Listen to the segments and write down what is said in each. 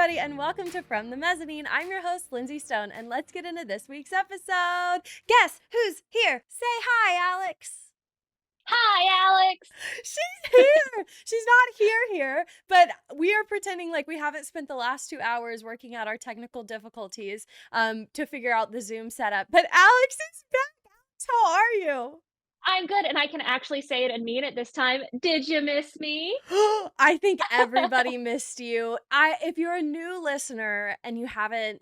everybody, and welcome to From the Mezzanine. I'm your host, Lindsey Stone, and let's get into this week's episode. Guess who's here? Say hi, Alex. Hi, Alex. She's here. She's not here, but we are pretending like we haven't spent the last 2 hours working out our technical difficulties to figure out the Zoom setup. But Alex is back. Alex, how are you? I'm good, and I can actually say it and mean it this time. Did you miss me? I think everybody missed you. If you're a new listener and you haven't,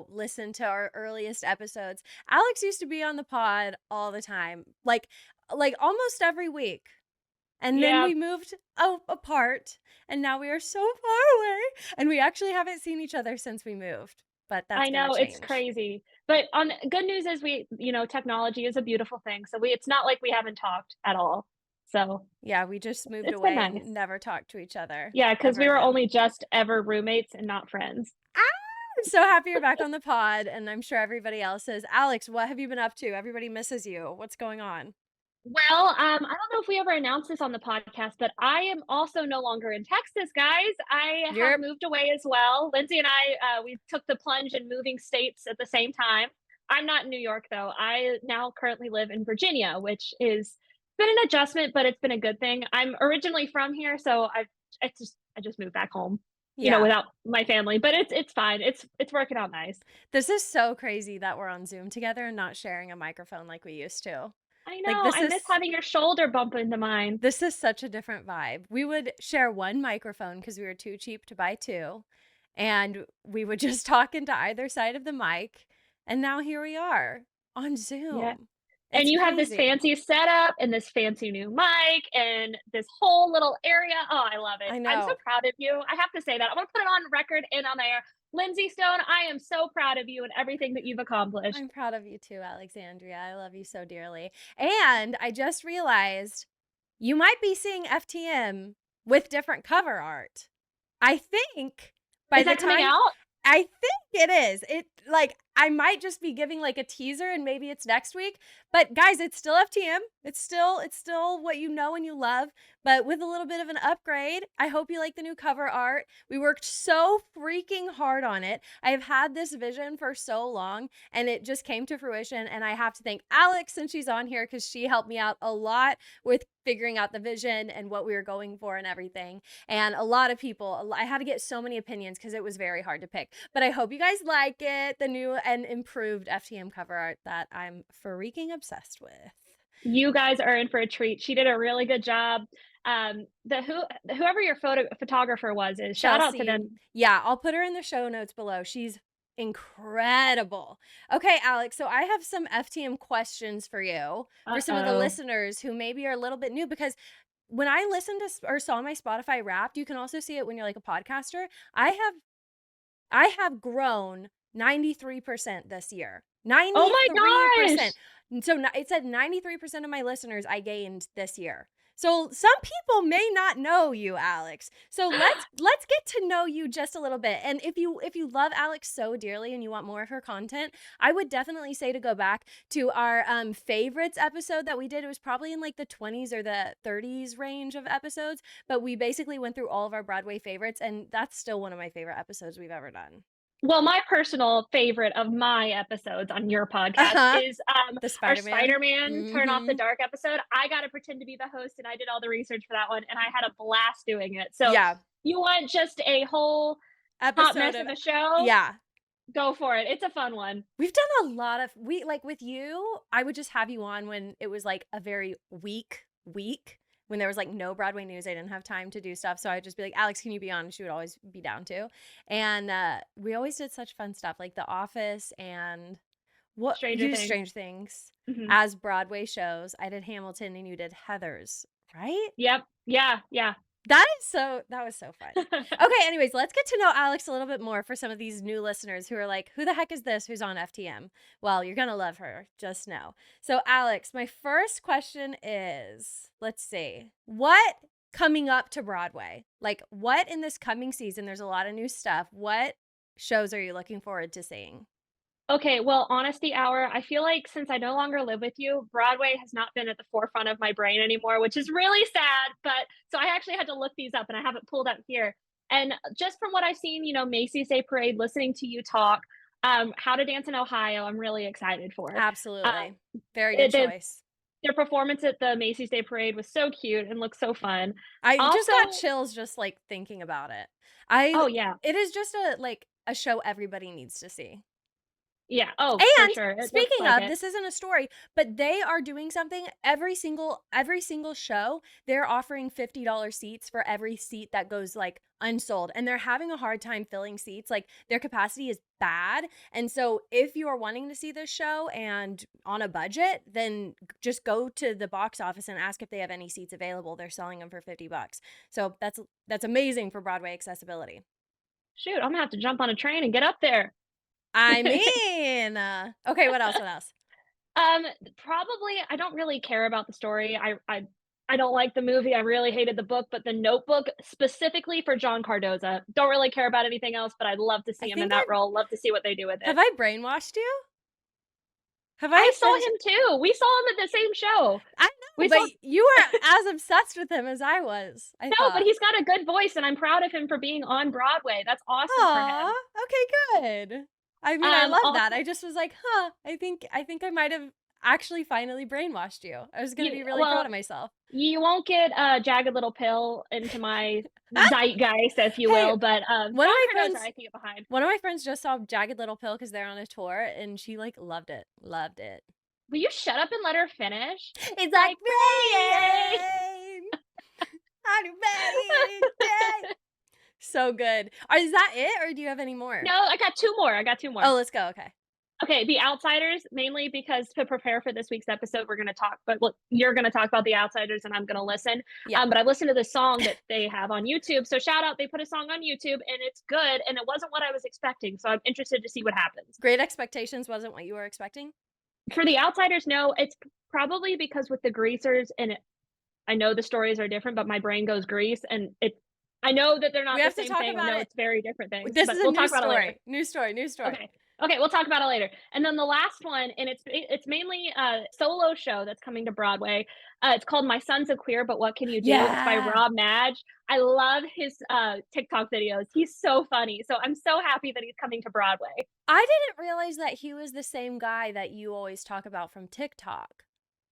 listened to our earliest episodes, Alex used to be on the pod all the time, like almost every week. And then we moved apart, and now we are so far away, and we actually haven't seen each other since we moved. But that's I know, gonna change. it's crazy. But on good news is technology is a beautiful thing. So it's not like we haven't talked at all. So Yeah, we just moved it's been away nice. and never talked to each other Yeah, because ever we were again. only just ever roommates and not friends. I'm so happy you're back on the pod, and I'm sure everybody else is. Alex, what have you been up to? Everybody misses you. What's going on? Well, I don't know if we ever announced this on the podcast, but I am also no longer in Texas, guys. I have You're moved away as well. Lindsey and I, we took the plunge in moving states at the same time. I'm not in New York though. I now currently live in Virginia, which is been an adjustment, but it's been a good thing. I'm originally from here, so I just moved back home, yeah. without my family. But it's fine. It's working out nice. This is so crazy that we're on Zoom together and not sharing a microphone like we used to. I Like know. I miss having your shoulder bump into mine. this is such a different vibe. We would share one microphone because we were too cheap to buy two, and we would just talk into either side of the mic. And now here we are on Zoom. Yeah. And It's you have this crazy. fancy setup and this fancy new mic and this whole little area. Oh, I love it. I I'm so know. proud of you. I have to say that. I'm gonna put it on record and on air. Lindsey Stone, I am so proud of you and everything that you've accomplished. I'm proud of you too, Alexandria. I love you so dearly. And I just realized you might be seeing FTM with different cover art. I think by Is the that coming time out? I think it is. I might just be giving like a teaser and maybe it's next week. But guys, it's still FTM. It's still what you know and you love, but with a little bit of an upgrade. I hope you like the new cover art. We worked so freaking hard on it. I have had this vision for so long and it just came to fruition, and I have to thank Alex since she's on here cuz she helped me out a lot with figuring out the vision and what we were going for and everything. And a lot of people, I had to get so many opinions because it was very hard to pick. But I hope you guys like it, the new and improved FTM cover art that I'm freaking obsessed with. You guys are in for a treat. She did a really good job. Whoever your photographer was is shout out to Chelsea, them. yeah, I'll put her in the show notes below. She's incredible. Okay, Alex, so I have some FTM questions for you for some of the Uh-oh. listeners who maybe are a little bit new, because when I listened to or saw my Spotify Wrapped, you can also see it when you're like a podcaster. I have grown 93% this year. Oh my gosh. 93%. So it said 93% of my listeners I gained this year. So some people may not know you, Alex. So let's get to know you just a little bit. And if you love Alex so dearly and you want more of her content, I would definitely say to go back to our favorites episode that we did. It was probably in like the 20s or the 30s range of episodes, but we basically went through all of our Broadway favorites, and that's still one of my favorite episodes we've ever done. Well, my personal favorite of my episodes on your podcast Uh-huh. is The our Spider-Man. Spider-Man Turn Off the Mm-hmm. Dark episode. I got to pretend to be the host and I did all the research for that one and I had a blast doing it. So, Yeah. you want just a whole hot Episode mess of of a show? Yeah. Go for it. It's a fun one. We've done a lot of with you, I would just have you on when it was like a very weak week when there was like no Broadway news. I didn't have time to do stuff. So I'd just be like, Alex, can you be on? And she would always be down to. And we always did such fun stuff like The Office and Stranger Things. Strange Things Mhm. as Broadway shows. I did Hamilton and you did Heathers, right? Yep. Yeah. Yeah. That was so fun. Okay, anyways, let's get to know Alex a little bit more for some of these new listeners who are like, who the heck is this who's on FTM? Well, you're going to love her, just know. So, Alex, my first question is, let's see, what coming up to Broadway? Like, what in this coming season? There's a lot of new stuff. What shows are you looking forward to seeing? Okay, well, honesty hour, I feel like since I no longer live with you, Broadway has not been at the forefront of my brain anymore, which is really sad. But so I actually had to look these up and I have it pulled up here. And just from what I've seen, Macy's Day Parade, listening to you talk, How to Dance in Ohio, I'm really excited for. Uh, Absolutely. Very good it, the, choice. their performance at the Macy's Day Parade was so cute and looked so fun. I just Also, got chills just, like, thinking about it. I oh yeah, It is just a show everybody needs to see. yeah, oh for And sure, it looks speaking like of, it. this isn't a story, but they are doing something every single show. They're offering $50 seats for every seat that goes like unsold. And they're having a hard time filling seats. Like their capacity is bad. And so if you are wanting to see this show and on a budget, then just go to the box office and ask if they have any seats available. They're selling them for $50. So that's amazing for Broadway accessibility. Shoot, I'm gonna have to jump on a train and get up there. I mean, okay, what else? What else? Um, Probably I don't really care about the story. I don't like the movie. I really hated the book, but The Notebook specifically for John Cardoza. Don't really care about anything else, but I'd love to I see him in think that role. Love to see what they do with have it. I brainwashed you? Have I I saw finished? him too. We saw him at the same show. I know, We but saw you were as obsessed with him as I was, I No, but thought. he's got a good voice and I'm proud of him for being on Broadway. That's awesome for Aw, him. okay, good. I mean, I love that. Also, I just was like, "Huh, I think I might have actually finally brainwashed you." I was gonna you be really proud well, of myself. you won't get a Jagged Little Pill into my zeitgeist, if you Hey, will, but one John of my Cardoza, friends I can get behind. one of my friends just saw Jagged Little Pill because 'cause they're on a tour, and she, like, loved it, loved it. Will you shut up and let her finish? It's like Like rain. rain on a rainy day. So good. Is that it, or do you have any more? No, I got 2 more, I got 2 more. Oh, let's go, okay. Okay, The Outsiders, mainly because to prepare for this week's episode, we're gonna talk but look, you're gonna talk about The Outsiders and I'm gonna listen. Yeah. But I listened to the song that they have on YouTube, so shout out, they put a song on YouTube and it's good, and it wasn't what I was expecting, so I'm interested to see what happens. Great Expectations wasn't what you were expecting? For The Outsiders, no, it's probably because with the Greasers and I know the stories are different, but my brain goes Grease, and I know that they're We not the have to same talk thing. I about know it. it's very different things, This but is a we'll new talk about it later. story. New story, new story. Okay. Okay, we'll talk about it later. And then the last one, and it's mainly a solo show that's coming to Broadway. It's called My Son's a Queer, but What Can You Do? It's by Yeah. Rob Madge. I love his TikTok videos. He's so funny. So I'm so happy that he's coming to Broadway. I didn't realize that he was the same guy that you always talk about from TikTok.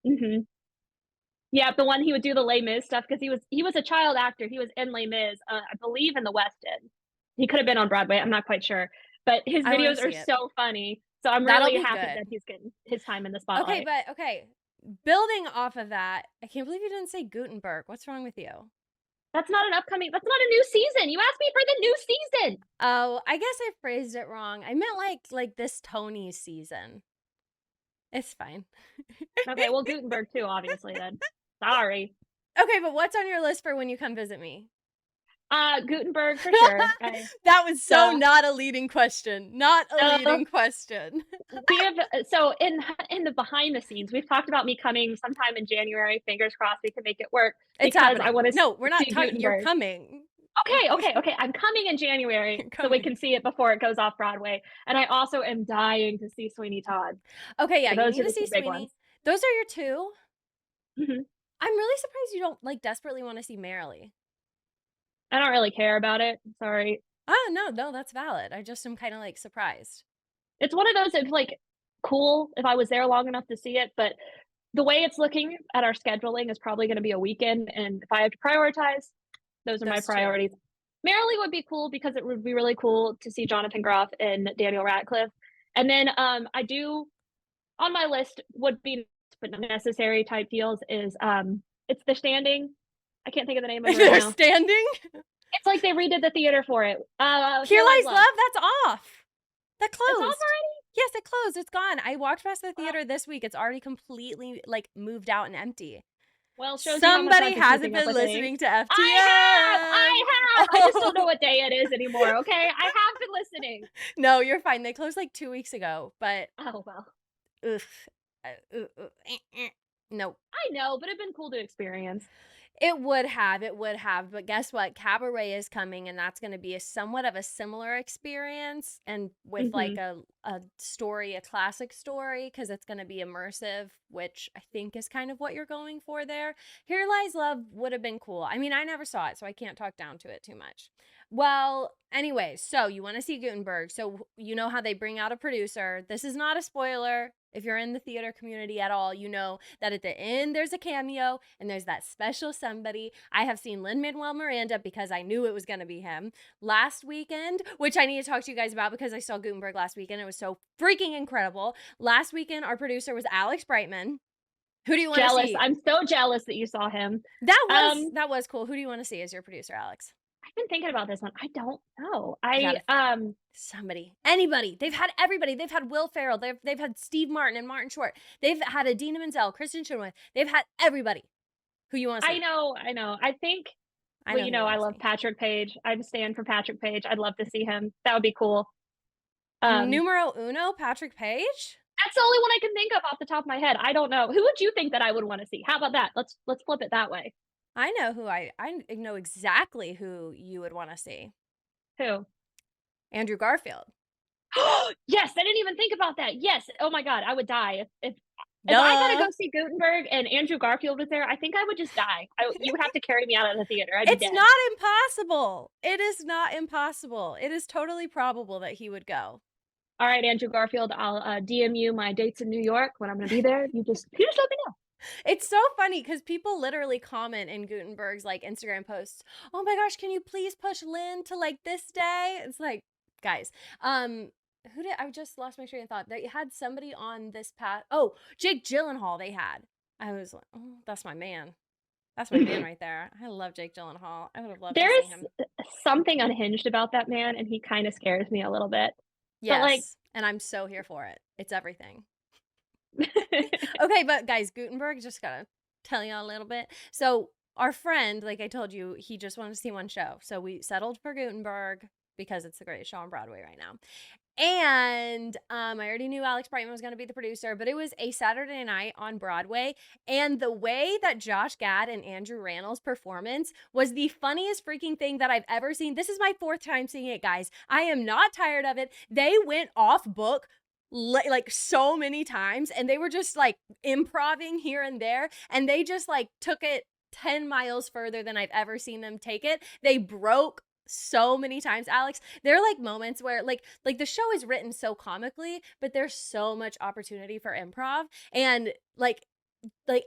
Hmm. Yeah, the one he would do the Les Mis stuff because he was a child actor. He was in Les Mis, I believe in the West End. He could have been on Broadway. I'm not quite sure, but his I wanna videos are see it. so funny. So I'm That'll really be happy that good. he's getting his time in the Okay, spotlight. but okay. Building off of that, I can't believe you didn't say Gutenberg. What's wrong with you? That's not a new season. You asked me for the new season. Oh, I guess I phrased it wrong. I meant like this Tony season. It's fine. Okay, well, Gutenberg too, obviously then. Sorry. Okay, but what's on your list for when you come visit me? Gutenberg for sure. That was so The not a leading question. Not a the leading question. we have so in the behind the scenes, we've talked about me coming sometime in January. Fingers crossed we can make it work It's because I happening. want to No, we're not see talking. You're Gutenberg. coming. Okay. I'm coming in January You're so we coming. can see it before it goes off Broadway. And I also am dying to see Sweeney Todd. Okay, yeah, So you those need are to the see two big Sweeney. ones. Those are your two. Mhm. I'm really surprised you don't like desperately want to see Merrily. I don't really care about it. Sorry. Oh no, that's valid. I just am kind of like surprised. It's one of those it's like cool if I was there long enough to see it, but the way it's looking at our scheduling is probably going to be a weekend. And if I have to prioritize, those are my Those two. priorities. Merrily would be cool because it would be really cool to see Jonathan Groff and Daniel Radcliffe. And then I do on my list would be but not necessary type deals is it's The Standing. I can't think of the name of it right They're now. standing. It's like they redid the theater for it. Here Here Lies Lies Love. Love. That's off. That It's off closed. already? Yes, it closed. It's gone. I walked past the Well, theater this week. It's already completely like moved out and empty. well, shows you how much Somebody I've been hasn't keeping up been with things. listening to I FTM. have! I just don't know what day it is anymore, okay? I have been listening. No, you're fine. They closed like 2 weeks ago, but Oh, well. ugh. No. I know, but it'd been cool to experience. it would have, but guess what? Cabaret is coming, and that's gonna be a somewhat of a similar experience, and with, like, Mhm. a story, a classic story, because it's gonna be immersive, which I think is kind of what you're going for there. Here Lies Love would have been cool. I mean, I never saw it, so I can't talk down to it too much. Well, anyway, so you wanna see Gutenberg, so you know how they bring out a producer. This is not a spoiler. If you're in the theater community at all, you know that at the end there's a cameo and there's that special somebody. I have seen Lin-Manuel Miranda because I knew it was going to be him last weekend, which I need to talk to you guys about because I saw Gutenberg last weekend. It was so freaking incredible. Last weekend, our producer was Alex Brightman. Who do you want to Jealous. see? I'm so jealous that you saw him. That was cool. Who do you want to see as your producer, Alex? I've been thinking about this one. I don't know. You got to somebody, anybody. They've had everybody. They've had Will Ferrell. They've had Steve Martin and Martin Short. They've had Adina Menzel, Kristen Chenoweth. They've had everybody. Who you want to see? I know. I think I well, know you who you know, I want to love see. Patrick Page. I'm a stand for Patrick Page. I'd love to see him. That would be cool. Um, Numero uno, Patrick Page? that's the only one I can think of off the top of my head. I don't know. Who would you think that I would want to see? How about that? Let's flip it that way. I know who I know exactly who you would want to see. Who? Andrew Garfield. Yes, I didn't even think about that. Yes. Oh my god, I would die if I got to Duh. go see Gutenberg and Andrew Garfield was there. I think I would just die. You would have to carry me out of the theater. I'd be It's dead. not impossible. It is not impossible. It is totally probable that he would go. All right, Andrew Garfield, I'll DM you my dates in New York when I'm going to be there. You just let me know. It's so funny because people literally comment in Gutenberg's like Instagram posts, "Oh my gosh, can you please push Lynn to like this day?" It's like, guys, who did I just lost my train of thought? They had somebody on this past. Oh, Jake Gyllenhaal. They had. I was like, oh, that's my man. That's my man right there. I love Jake Gyllenhaal. I would have loved to There see is him. something unhinged about that man, and he kind of scares me a little bit. But like, Yes, and I'm so here for it. It's everything. Okay, but guys, Gutenberg, just gotta tell you all a little bit. So our friend, like I told you, he just wanted to see one show. So we settled for Gutenberg because it's the greatest show on Broadway right now. And I already knew Alex Brightman was going to be the producer, but it was a Saturday night on Broadway. And the way that Josh Gad and Andrew Rannell's performance was the funniest freaking thing that I've ever seen. This is my fourth time seeing it, guys. I am not tired of it. They went off book like so many times, and they were just like improving here and there, and they just like took it 10 miles further than I've ever seen them take it. They broke so many times, Alex. There are like moments where like the show is written so comically, but there's so much opportunity for improv. And like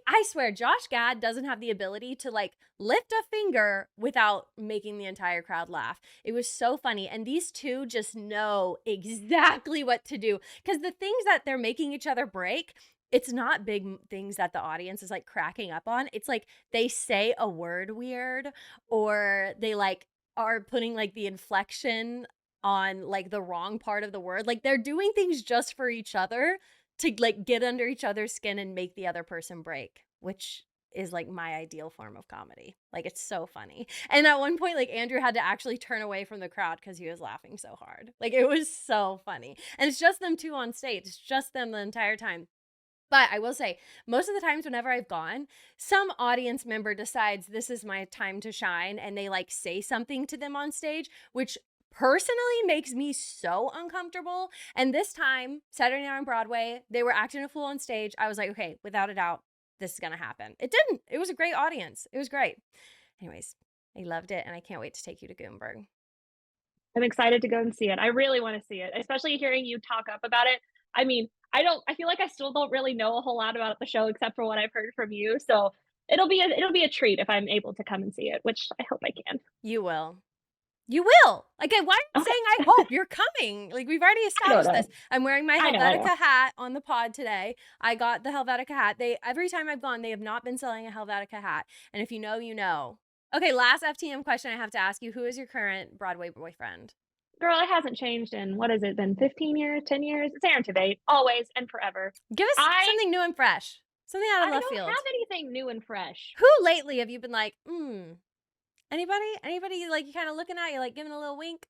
I swear Josh Gad doesn't have the ability to like lift a finger without making the entire crowd laugh. It was so funny, and these two just know exactly what to do, because the things that they're making each other break, it's not big things that the audience is like cracking up on. It's like they say a word weird, or they like are putting like the inflection on like the wrong part of the word. Like they're doing things just for each other to like get under each other's skin and make the other person break, which is like my ideal form of comedy. Like it's so funny. And at one point, like Andrew had to actually turn away from the crowd because he was laughing so hard. Like it was so funny. And it's just them two on stage. It's just them the entire time. But I will say, most of the times whenever I've gone, some audience member decides this is my time to shine and they like say something to them on stage, which personally makes me so uncomfortable. And this time, Saturday Night on Broadway, they were acting a fool on stage. I was like, okay, without a doubt, this is going to happen. It didn't. It was a great audience. It was great. Anyways, I loved it and I can't wait to take you to Gutenberg. I'm excited to go and see it. I really want to see it, especially hearing you talk up about it. I mean, I feel like I still don't really know a whole lot about the show except for what I've heard from you. So it'll be a treat if I'm able to come and see it, which I hope I can. You will. You will. Like, why are you Okay. saying I hope? You're coming. Like, we've already I don't established know. this. I'm wearing my I know. Helvetica hat on the pod today. I got the Helvetica hat. Every time I've gone, they have not been selling a Helvetica hat. And if you know, you know. Okay, last FTM question I have to ask you. Who is your current Broadway boyfriend? Girl, it hasn't changed in what has it been, 15 years, 10 years? It's Aaron Tveit, always and forever. Give us I something new and fresh. Something out of I left don't field. have anything new and fresh. Who lately have you been like, anybody? Anybody like you kind of looking at, you like giving a little wink?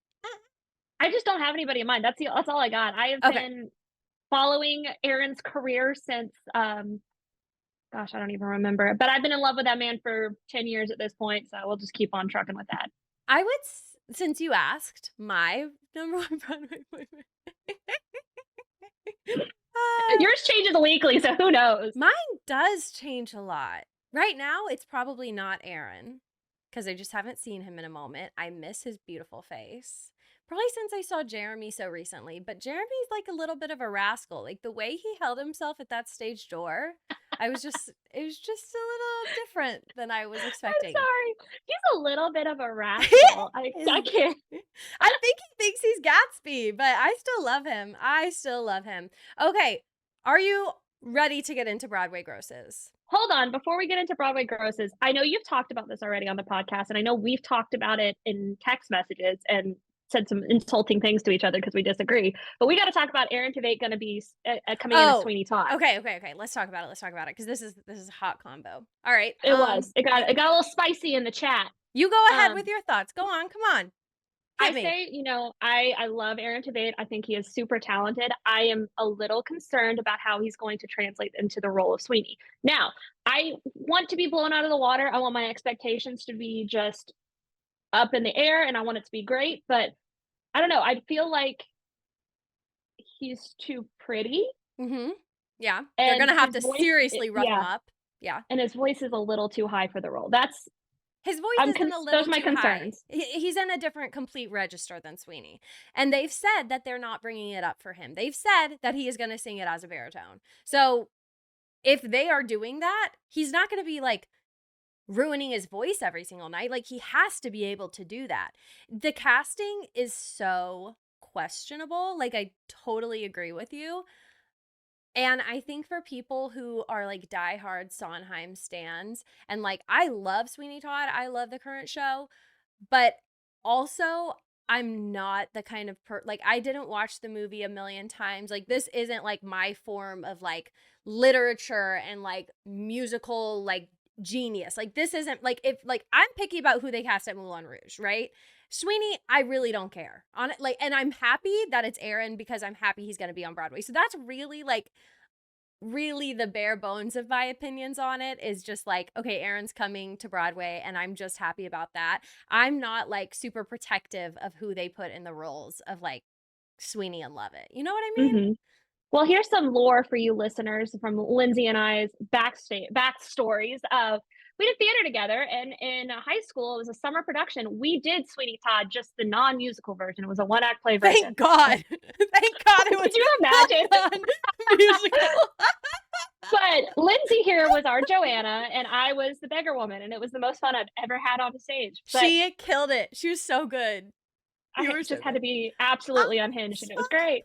I just don't have anybody in mind. That's all I got. I have Okay. been following Aaron's career since Gosh, I don't even remember. But I've been in love with that man for 10 years at this point, so we'll just keep on trucking with that. I would, since you asked, my number one Broadway boyfriend. Yours changes weekly, so who knows? Mine does change a lot. Right now, it's probably not Aaron, because I just haven't seen him in a moment. I miss his beautiful face. Probably since I saw Jeremy so recently, but Jeremy's like a little bit of a rascal. Like the way he held himself at that stage door, it was just a little different than I was I'm expecting. sorry. He's a little bit of a rascal. I can't. I think he thinks he's Gatsby, but I still love him. I still love him. Okay, are you ready to get into Broadway Grosses? Hold on, before we get into Broadway Grosses, I know you've talked about this already on the podcast, and I know we've talked about it in text messages and said some insulting things to each other because we disagree. But we got to talk about Aaron Tveit going to be coming in as Sweeney Todd. Okay. Let's talk about it because this is a hot combo. All right. It was. It got a little spicy in the chat. You go ahead with your thoughts. Go on. Come on. I say, I love Aaron Tveit. I think he is super talented. I am a little concerned about how he's going to translate into the role of Sweeney. Now, I want to be blown out of the water. I want my expectations to be just up in the air, and I want it to be great. But I don't know. I feel like he's too pretty. Mm-hmm. Yeah. They're going to have to seriously rough him up. Yeah. And his voice is a little too high for the role. His voice isn't a little those are my too concerns. High. He's in a different complete register than Sweeney. And they've said that they're not bringing it up for him. They've said that he is going to sing it as a baritone. So if they are doing that, he's not going to be like ruining his voice every single night. Like he has to be able to do that. The casting is so questionable. Like I totally agree with you. And I think for people who are like diehard Sondheim stans, and like I love Sweeney Todd, I love the current show, but also I'm not the kind of like I didn't watch the movie a million times. Like this isn't like my form of like literature and like musical like genius. Like this isn't like if like I'm picky about who they cast at Moulin Rouge, right? Sweeney, I really don't care on it. Like, and I'm happy that it's Aaron because I'm happy he's going to be on Broadway. So that's really like, really the bare bones of my opinions on it is just like, okay, Aaron's coming to Broadway and I'm just happy about that. I'm not like super protective of who they put in the roles of like Sweeney and Lovett. You know what I mean? Mm-hmm. Well, here's some lore for you listeners from Lindsey and I's backstories of we did theater together, and in high school, it was a summer production. We did Sweeney Todd, just the non-musical version. It was a one-act play version. Thank God. Thank God it was. Could you imagine? Musical. But Lindsey here was our Joanna, and I was the beggar woman, and it was the most fun I've ever had on a stage. But she killed it. She was so good. I just had to be absolutely unhinged, and it was great.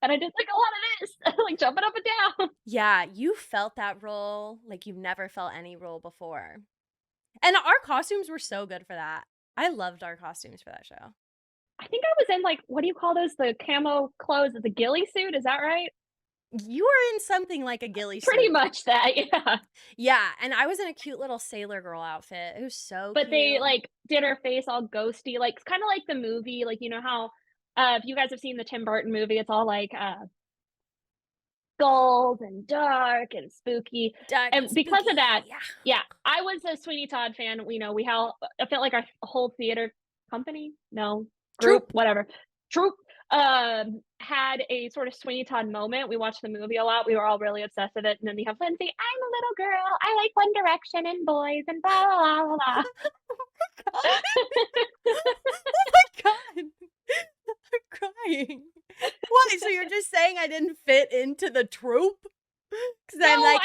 And I did like a lot of this, like jumping up and down. Yeah, you felt that role like you've never felt any role before. And our costumes were so good for that. I loved our costumes for that show. I think I was in like, what do you call those? The camo clothes, the ghillie suit. Is that right? You were in something like a ghillie suit. Pretty much that, yeah. Yeah, and I was in a cute little sailor girl outfit. It was so But cute. they like did her face all ghosty, like kind of like the movie, like you know how if you guys have seen the Tim Burton movie, it's all like gold and dark and spooky. And because of that, yeah, I was a Sweeney Todd fan. I felt like our whole theater company, group, whatever, troupe, had a sort of Sweeney Todd moment. We watched the movie a lot. We were all really obsessed with it. And then we have Lindsey, I'm a little girl. I like One Direction and boys and blah, blah, blah, blah. Oh my God. I'm crying. Why? So you're just saying I didn't fit into the troupe? Because I'm like,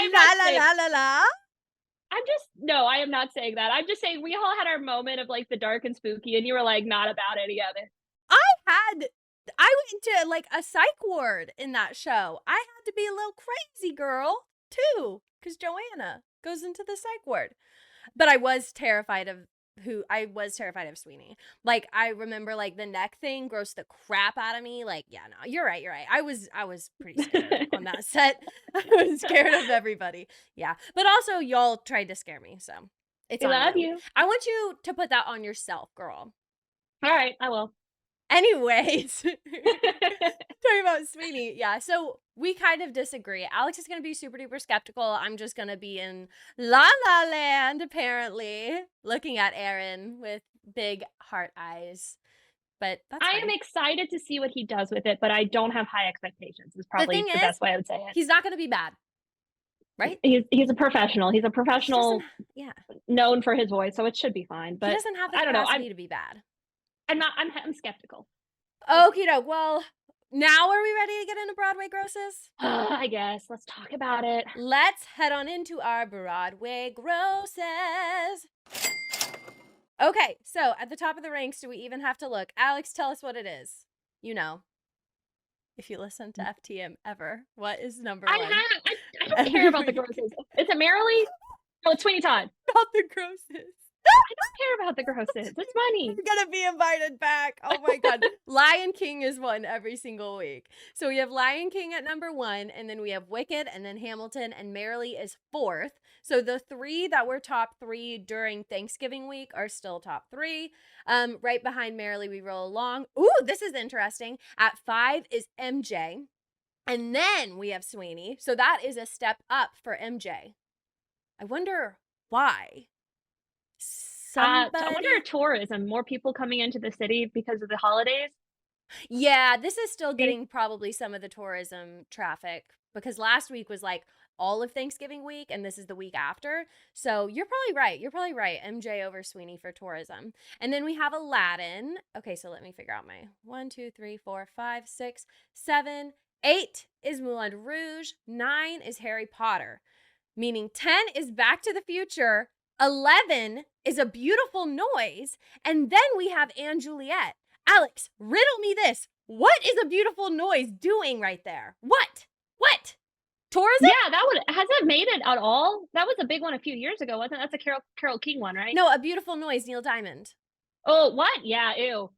la. No, I am not saying that. I'm just saying we all had our moment of like the dark and spooky, and you were like not about any of it. I went to like a psych ward in that show. I had to be a little crazy girl too, because Joanna goes into the psych ward. But I was terrified of Sweeney. Like I remember like the neck thing grossed the crap out of me. Like, yeah, no, you're right. I was pretty scared on that set. I was scared of everybody. Yeah. But also y'all tried to scare me, so it's I love you. I want you to put that on yourself, girl. All right, I will. Anyways, talking about Sweeney. Yeah, so we kind of disagree. Alex is going to be super duper skeptical. I'm just going to be in La La Land, apparently, looking at Aaron with big heart eyes. But that's I am fine. excited to see what he does with it, but I don't have high expectations, is The thing probably the is, best way I would say it. he's not going to be bad, right? He's a professional. He's a He doesn't, professional yeah. known for his voice, so it should be fine. He But doesn't have the I don't know. capacity to be bad. I'm skeptical. Okie doke. Well, now are we ready to get into Broadway Grosses? I guess. Let's talk about it. Let's head on into our Broadway Grosses. Okay, so at the top of the ranks, do we even have to look? Alex, tell us what it is. You know, if you listen to FTM ever, what is number one? I don't care about the grosses. Is it Merrily? Oh, it's Sweeney Todd. About the grosses. I don't care about the grosses. It's money. I'm gonna be invited back. Oh my god. Lion King is one every single week. So we have Lion King at number 1, and then we have Wicked, and then Hamilton, and Merrily is 4th. So the 3 that were top 3 during Thanksgiving week are still top 3. Right behind Merrily We Roll Along. Ooh, this is interesting. At 5 is MJ. And then we have Sweeney. So that is a step up for MJ. I wonder why. I wonder tourism, more people coming into the city because of the holidays. Yeah, this is still getting probably some of the tourism traffic because last week was like all of Thanksgiving week and this is the week after. So you're probably right. You're probably right. MJ over Sweeney for tourism. And then we have Aladdin. Okay, so let me figure out my 1, 2, 3, 4, 5, 6, 7, 8 is Moulin Rouge. 9 is Harry Potter. Meaning 10 is Back to the Future. 11 is A Beautiful Noise. And then we have Anne Juliet. Alex, riddle me this. What is A Beautiful Noise doing right there? What? Tourism? Yeah, has it made it at all? That was a big one a few years ago, wasn't it? That's a Carole King one, right? No, A Beautiful Noise, Neil Diamond. Oh, what? Yeah, ew.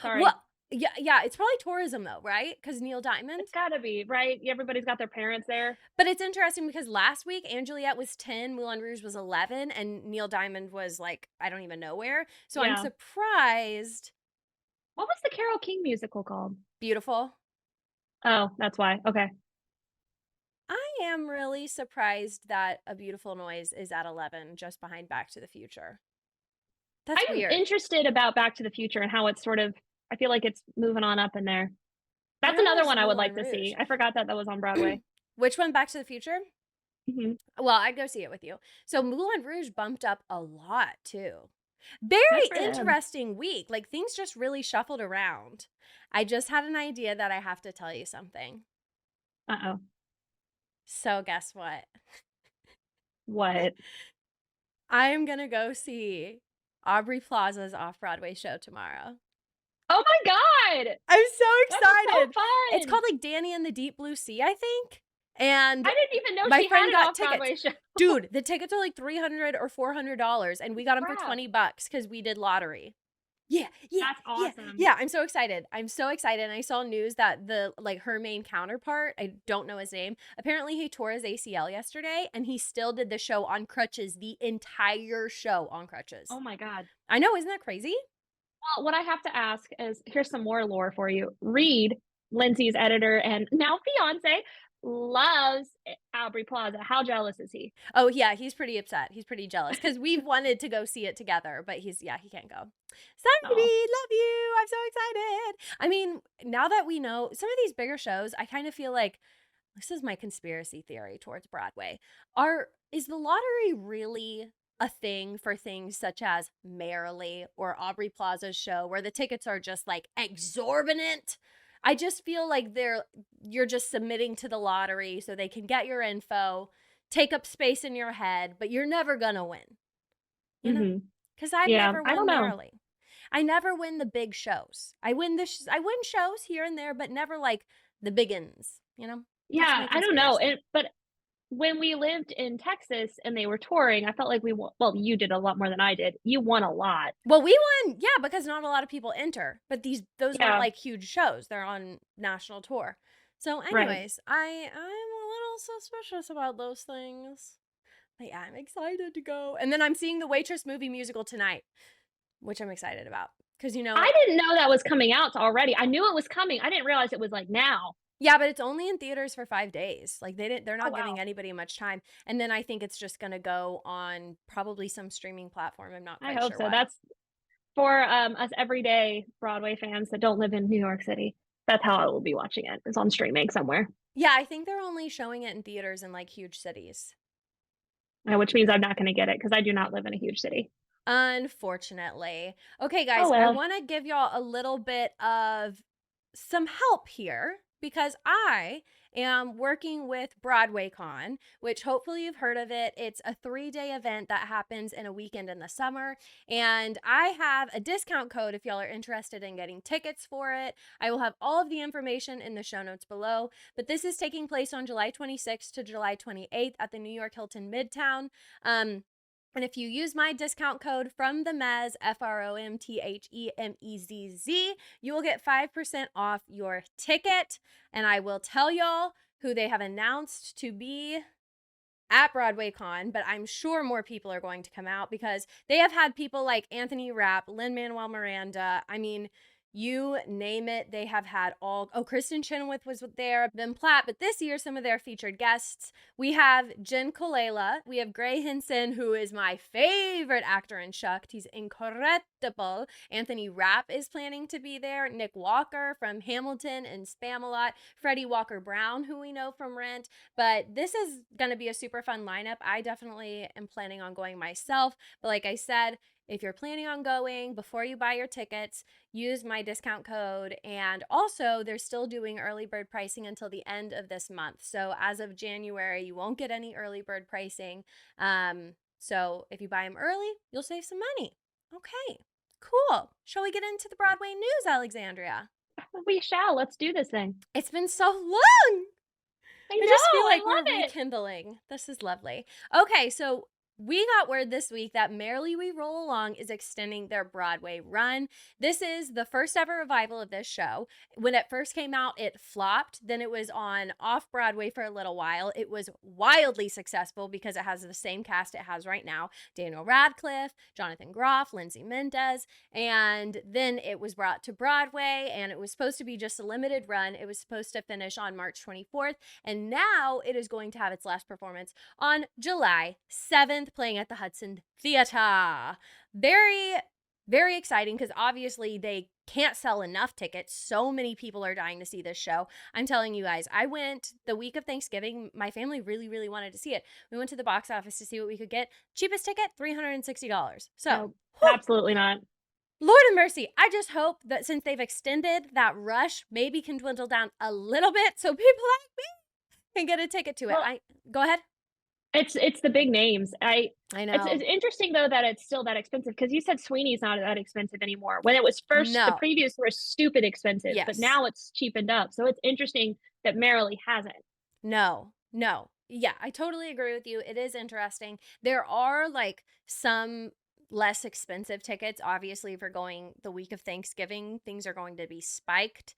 Sorry. Well, yeah, it's probably tourism though, right? Because Neil Diamond. It's gotta be, right? Everybody's got their parents there. But it's interesting because last week, Anne Juliet was 10, Moulin Rouge was 11, and Neil Diamond was like, I don't even know where. So Yeah. I'm surprised. What was the Carole King musical called? Beautiful. Oh, that's why. Okay. I am really surprised that A Beautiful Noise is at 11, just behind Back to the Future. That's I'm weird. interested about Back to the Future and how it's sort of, I feel like it's moving on up in there. That's another one I would like to see. I forgot that was on Broadway. Which one? Back to the Future? Mhm. Well, I'd go see it with you. So Moulin Rouge bumped up a lot too. Very interesting week. Like things just really shuffled around. I just had an idea that I have to tell you something. Uh-oh. So guess what? What? I'm gonna go see Aubrey Plaza's off-Broadway show tomorrow. Oh my god! I'm so excited. That's so fun. It's called like Danny and the Deep Blue Sea, I think. And I didn't even know my she friend had got an off-Broadway show. Dude, the tickets are like $300 or $400, and we got them for Crap. $20 because we did lottery. Yeah. That's awesome. Yeah, I'm so excited. And I saw news that her main counterpart, I don't know his name, apparently he tore his ACL yesterday, and he still did the show on crutches, the entire show on crutches. Oh my god. I know, isn't that crazy? Well, what I have to ask is, here's some more lore for you. Reed, Lindsey's editor and now fiance, loves Aubrey Plaza. How jealous is he? Oh yeah, he's pretty upset. He's pretty jealous because we've wanted to go see it together, but he can't go. Sorry, Reed, love you. I'm so excited. I mean, now that we know some of these bigger shows, I kind of feel like this is my conspiracy theory towards Broadway. Is the lottery really a thing for things such as Merrily or Aubrey Plaza's show where the tickets are just like exorbitant? I just feel like you're just submitting to the lottery so they can get your info, take up space in your head, but you're never gonna win. You know? Because I've never won Merrily. I never win the big shows. I win shows here and there, but never like the biggins, you know? Yeah, I don't know. But when we lived in Texas and they were touring, I felt like well, you did a lot more than I did. You won a lot. Well, we won, yeah, because not a lot of people enter. But those aren't like huge shows. They're on national tour. So anyways, I'm a little suspicious about those things. But yeah, I'm excited to go. And then I'm seeing the Waitress movie musical tonight, which I'm excited about. 'Cause, you know I didn't know that was coming out already. I knew it was coming. I didn't realize it was, like, now. Yeah, but it's only in theaters for 5 days. Like, they're Oh, not giving wow. anybody much time, and then I think it's just gonna go on probably some streaming platform, I'm not I quite hope sure so. what. That's for, us everyday Broadway fans that don't live in New York City. That's how I will be watching it. It's on streaming somewhere, Yeah, I think they're only showing it in theaters in, like, huge cities. which means I'm not gonna get it because I do not live in a huge city. Unfortunately. Okay, Oh, guys, I well. wanna give y'all a little bit of some help here because I am working with Broadway Con, which hopefully you've heard of it. It's a 3-day event that happens in a weekend in the summer, and I have a discount code if y'all are interested in getting tickets for it. I will have all of the information in the show notes below, but this is taking place on July 26th to July 28th at the New York Hilton Midtown. And if you use my discount code from the Mez, FROMTHEMEZZ, you will get 5% off your ticket. And I will tell y'all who they have announced to be at Broadway Con, but I'm sure more people are going to come out because they have had people like Anthony Rapp, Lin-Manuel Miranda. I mean, you name it, they have had all. Oh, Kristen Chenoweth was there, Ben Platt, but this year, some of their featured guests. We have Jen Colella. We have Gray Henson, who is my favorite actor in Shucked. He's incredible. Anthony Rapp is planning to be there. Nick Walker from Hamilton and Spamalot. Freddie Walker Brown, who we know from Rent. But this is going to be a super fun lineup. I definitely am planning on going myself. But like I said, if you're planning on going, before you buy your tickets, use my discount code. And also, they're still doing early bird pricing until the end of this month. So as of January, you won't get any early bird pricing. So if you buy them early, you'll save some money. Okay, cool. Shall we get into the Broadway news, Alexandria? We shall. Let's do this thing. It's been so long. I I just feel know. I like we're love it. rekindling. This is lovely. Okay, so we got word this week that Merrily We Roll Along is extending their Broadway run. This is the first ever revival of this show. When it first came out, it flopped. Then it was on off Broadway for a little while. It was wildly successful because it has the same cast it has right now: Daniel Radcliffe, Jonathan Groff, Lindsey Mendez. And then it was brought to Broadway, and it was supposed to be just a limited run. It was supposed to finish on March 24th. And now it is going to have its last performance on July 7th, playing at the Hudson Theater. Very, very exciting because obviously they can't sell enough tickets. So many people are dying to see this show. I'm telling you guys, I went the week of Thanksgiving. My family really, really wanted to see it. We went to the box office to see what we could get. Cheapest ticket, $360. So, No, absolutely not. Lord of mercy. I just hope that since they've extended that rush, maybe can dwindle down a little bit so people like me can get a ticket to it. Well, Go ahead. it's the big names. I It's know. interesting though that it's still that expensive because you said Sweeney's not that expensive anymore. When it was first, the No. previews were stupid expensive, but Yes. now it's cheapened up. So it's interesting that Merrily hasn't. No. No. Yeah, I totally agree with you. It is interesting. There are like some less expensive tickets. Obviously, if you're going the week of Thanksgiving, things are going to be spiked.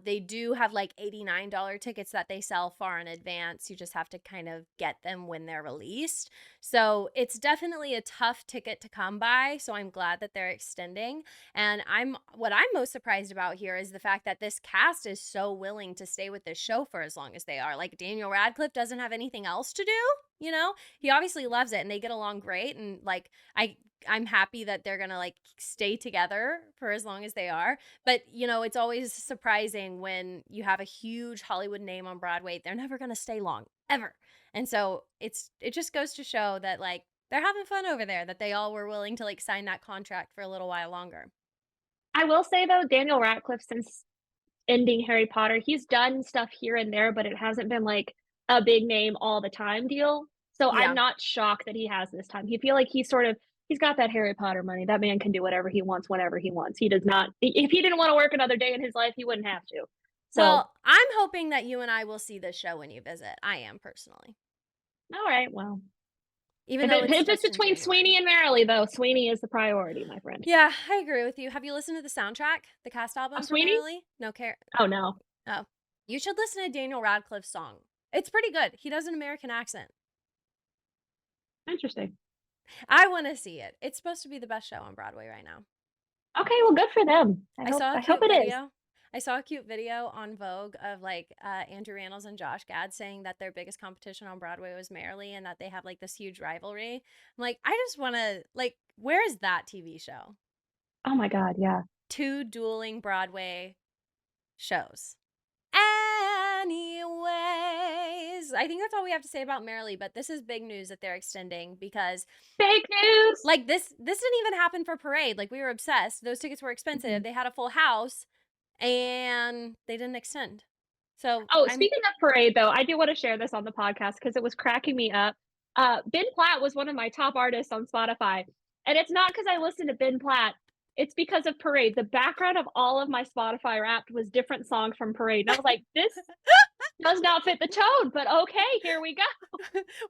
They do have like $89 tickets that they sell far in advance. You just have to kind of get them when they're released. So it's definitely a tough ticket to come by. So I'm glad that they're extending. And what I'm most surprised about here is the fact that this cast is so willing to stay with this show for as long as they are. Like Daniel Radcliffe doesn't have anything else to do, you know? He obviously loves it and they get along great, and like I'm happy that they're going to like stay together for as long as they are. But, you know, it's always surprising when you have a huge Hollywood name on Broadway. They're never going to stay long, ever. And so it just goes to show that like they're having fun over there, that they all were willing to like sign that contract for a little while longer. I will say though, Daniel Radcliffe, since ending Harry Potter, he's done stuff here and there, but it hasn't been like a big name all the time deal. So I'm Yeah. not shocked that he has this time. He feel like he's got that Harry Potter money. That man can do whatever he wants whenever he wants. He does not, if he didn't want to work another day in his life, he wouldn't have to. So, Well, I'm hoping that you and I will see this show when you visit. I am personally. all right, well, Even though it's if it's just in between January. Sweeney and Merrily, though, Sweeney is the priority, my friend. Yeah, I agree with you. Have you listened to the soundtrack, the cast album for Sweeney? Merrily? No care. Oh, no. Oh, you should listen to Daniel Radcliffe's song. It's pretty good. He does an American accent. Interesting. I want to see it. It's supposed to be the best show on Broadway right now. Okay, well, good for them. I saw a I hope cute it is. video. I saw a cute video on Vogue of like Andrew Rannells and Josh Gad saying that their biggest competition on Broadway was Merrily and that they have like this huge rivalry. I'm like, I just want to like, where is that TV show? Oh my god, yeah. Two dueling Broadway shows. Anyways, I think that's all we have to say about Merrily, but this is big news that they're extending because Fake news! like this didn't even happen for Parade. Like we were obsessed. Those tickets were expensive. Mhm. They had a full house and they didn't extend. So Oh, I'm speaking of Parade, though, I do wanna share this on the podcast because it was cracking me up. Ben Platt was one of my top artists on Spotify, and it's not because I listen to Ben Platt, it's because of Parade. The background of all of my Spotify Wrapped was different songs from Parade, and I was like, "This does not fit the tone, but okay, here we go."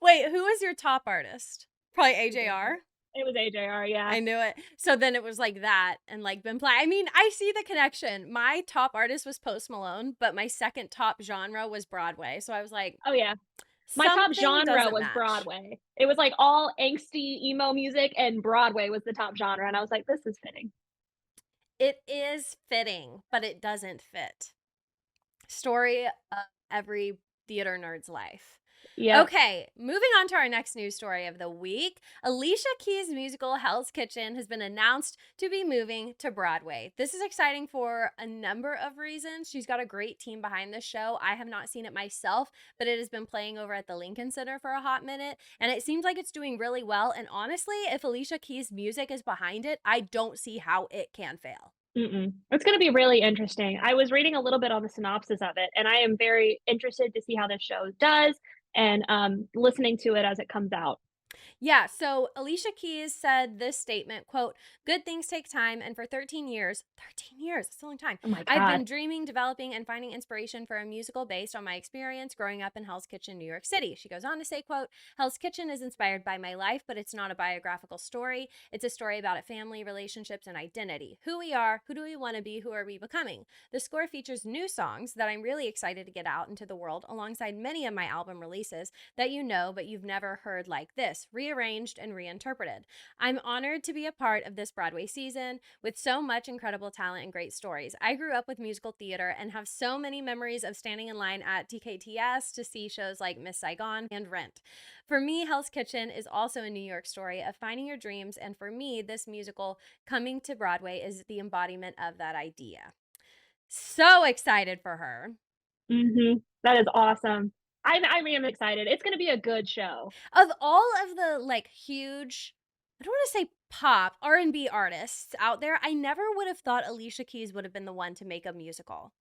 wait, who was your top artist? Probably It was AJ AJR. it was AJR, yeah. I knew it. So then it was like that and like Ben Platt. I mean, I see the connection. My top artist was Post Malone, but my second top genre was Broadway. So I was like, Oh, yeah. My top something genre doesn't was match. Broadway. It was, like, all angsty emo music, and Broadway was the top genre, and I was like, "This is fitting." It is fitting, but it doesn't fit. Story of every theater nerd's life. Yep. Okay, moving on to our next news story of the week. Alicia Keys' musical Hell's Kitchen has been announced to be moving to Broadway. This is exciting for a number of reasons. She's got a great team behind this show. I have not seen it myself, but it has been playing over at the Lincoln Center for a hot minute, and it seems like it's doing really well. And honestly, if Alicia Keys' music is behind it, I don't see how it can fail. Mm-mm. It's gonna be really interesting. I was reading a little bit on the synopsis of it, and I am very interested to see how this show does and, listening to it as it comes out. Yeah, so Alicia Keys said this statement, quote, "Good things take time, and for 13 years, it's a long time, Oh my I've god. been dreaming, developing, and finding inspiration for a musical based on my experience growing up in Hell's Kitchen, New York City." She goes on to say, quote, "Hell's Kitchen is inspired by my life, but it's not a biographical story. It's a story about a family, relationships, and identity. Who we are, who do we want to be, who are we becoming? The score features new songs that I'm really excited to get out into the world alongside many of my album releases that you know, but you've never heard like this, rearranged and reinterpreted. I'm honored to be a part of this Broadway season with so much incredible talent and great stories. I grew up with musical theater and have so many memories of standing in line at TKTS to see shows like Miss Saigon and Rent. For me, Hell's Kitchen is also a New York story of finding your dreams, and for me, this musical coming to Broadway is the embodiment of that idea." So excited for her. Mhm. That is awesome. I am excited. It's gonna be a good show. Of all of the, like, huge, I don't wanna say pop, R&B artists out there, I never would have thought Alicia Keys would have been the one to make a musical.